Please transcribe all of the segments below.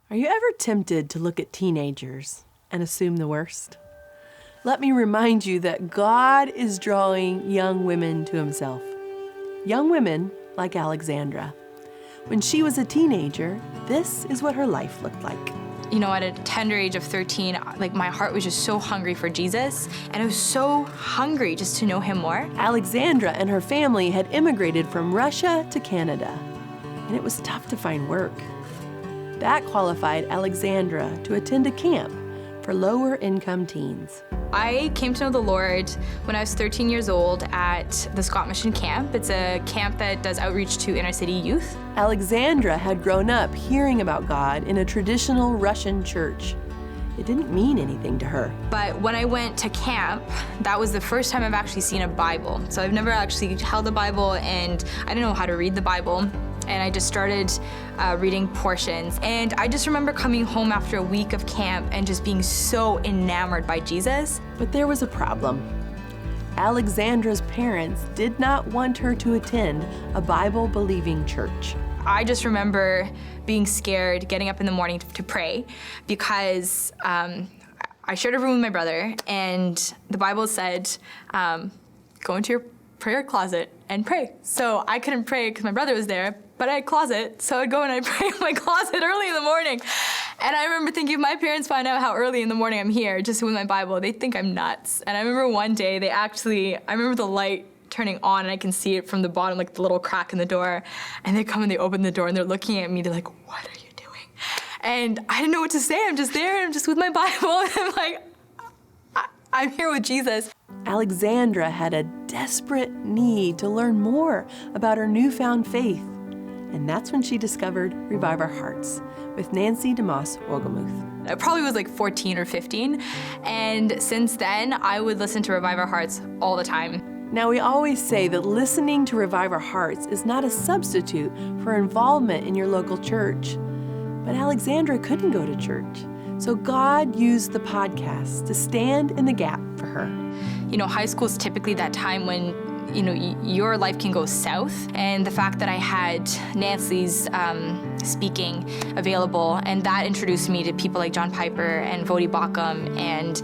Are you ever tempted to look at teenagers and assume the worst? Let me remind you that God is drawing young women to himself. Young women like Alexandra. When she was a teenager, this is what her life looked like. You know, at a tender age of 13, my heart was just so hungry for Jesus, and I was so hungry just to know him more. Alexandra and her family had immigrated from Russia to Canada, and it was tough to find work. That qualified Alexandra to attend a camp for lower-income teens. I came to know the Lord when I was 13 years old at the Scott Mission Camp. It's a camp that does outreach to inner-city youth. Alexandra had grown up hearing about God in a traditional Russian church. It didn't mean anything to her. But when I went to camp, that was the first time I've actually seen a Bible. So I've never actually held a Bible, and I didn't know how to read the Bible. And I just started reading portions. And I just remember coming home after a week of camp and just being so enamored by Jesus. But there was a problem. Alexandra's parents did not want her to attend a Bible-believing church. I just remember being scared, getting up in the morning to pray, because I shared a room with my brother, and the Bible said, go into your prayer closet and pray. So I couldn't pray because my brother was there, but I had a closet, so I'd go and I'd pray in my closet early in the morning. And I remember thinking, if my parents find out how early in the morning I'm here just with my Bible, they think I'm nuts. And I remember one day I remember the light turning on, and I can see it from the bottom, like the little crack in the door. And they come and they open the door and they're looking at me, they're like, what are you doing? And I didn't know what to say. I'm just there, I'm just with my Bible, and I'm like, I'm here with Jesus. Alexandra had a desperate need to learn more about her newfound faith. And that's when she discovered Revive Our Hearts with Nancy DeMoss Wogelmuth. I probably was like 14 or 15. And since then, I would listen to Revive Our Hearts all the time. Now, we always say that listening to Revive Our Hearts is not a substitute for involvement in your local church. But Alexandra couldn't go to church. So God used the podcast to stand in the gap for her. You know, high school is typically that time when, you know, your life can go south. And the fact that I had Nancy's speaking available, and that introduced me to people like John Piper and Vodi Bakum and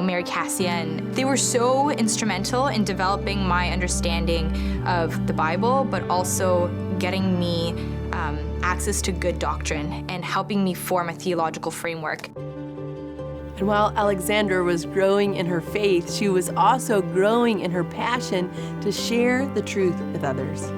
Mary Cassian. They were so instrumental in developing my understanding of the Bible, but also getting me access to good doctrine and helping me form a theological framework. And while Alexandra was growing in her faith, she was also growing in her passion to share the truth with others.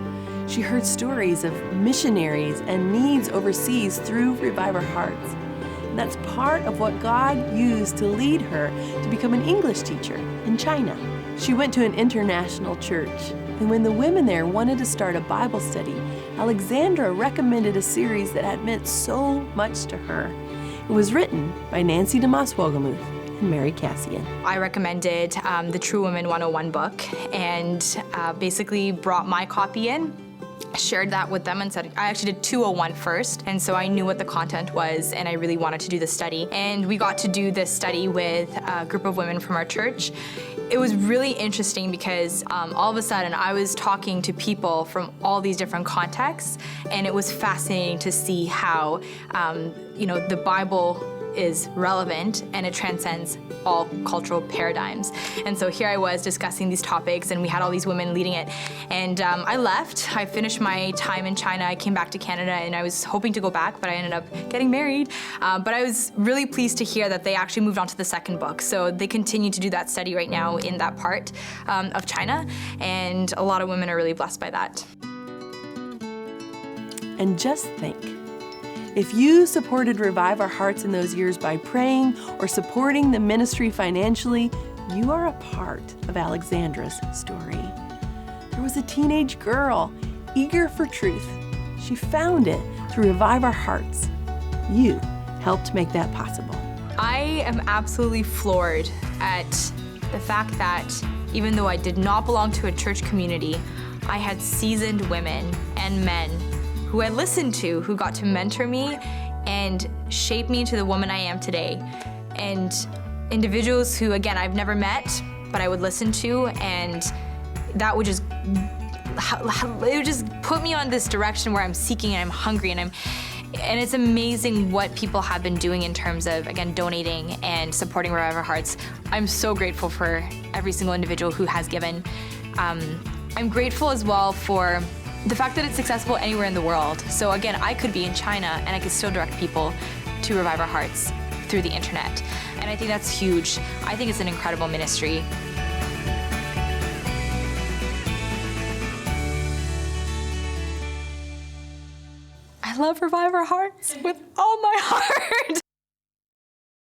She heard stories of missionaries and needs overseas through Revive Our Hearts. And that's part of what God used to lead her to become an English teacher in China. She went to an international church, and when the women there wanted to start a Bible study, Alexandra recommended a series that had meant so much to her. It was written by Nancy DeMoss Wogelmuth and Mary Cassian. I recommended the True Women 101 book, and basically brought my copy in, shared that with them, and said, I actually did 201 first, and so I knew what the content was, and I really wanted to do the study. And we got to do this study with a group of women from our church. It was really interesting because all of a sudden I was talking to people from all these different contexts, and it was fascinating to see how the Bible is relevant and it transcends all cultural paradigms. And so here I was discussing these topics, and we had all these women leading it. And I left. I finished my time in China. I came back to Canada, and I was hoping to go back, but I ended up getting married. But I was really pleased to hear that they actually moved on to the second book. So they continue to do that study right now in that part of China, and a lot of women are really blessed by that. And just think, if you supported Revive Our Hearts in those years by praying or supporting the ministry financially, you are a part of Alexandra's story. There was a teenage girl eager for truth. She found it through Revive Our Hearts. You helped make that possible. I am absolutely floored at the fact that even though I did not belong to a church community, I had seasoned women and men who I listened to, who got to mentor me and shape me into the woman I am today. And individuals who, again, I've never met, but I would listen to, and that would it would just put me on this direction where I'm seeking and I'm hungry, and And it's amazing what people have been doing in terms of, again, donating and supporting Revive Our Hearts. I'm so grateful for every single individual who has given. I'm grateful as well for the fact that it's accessible anywhere in the world. So again, I could be in China and I could still direct people to Revive Our Hearts through the internet. And I think that's huge. I think it's an incredible ministry. I love Revive Our Hearts with all my heart.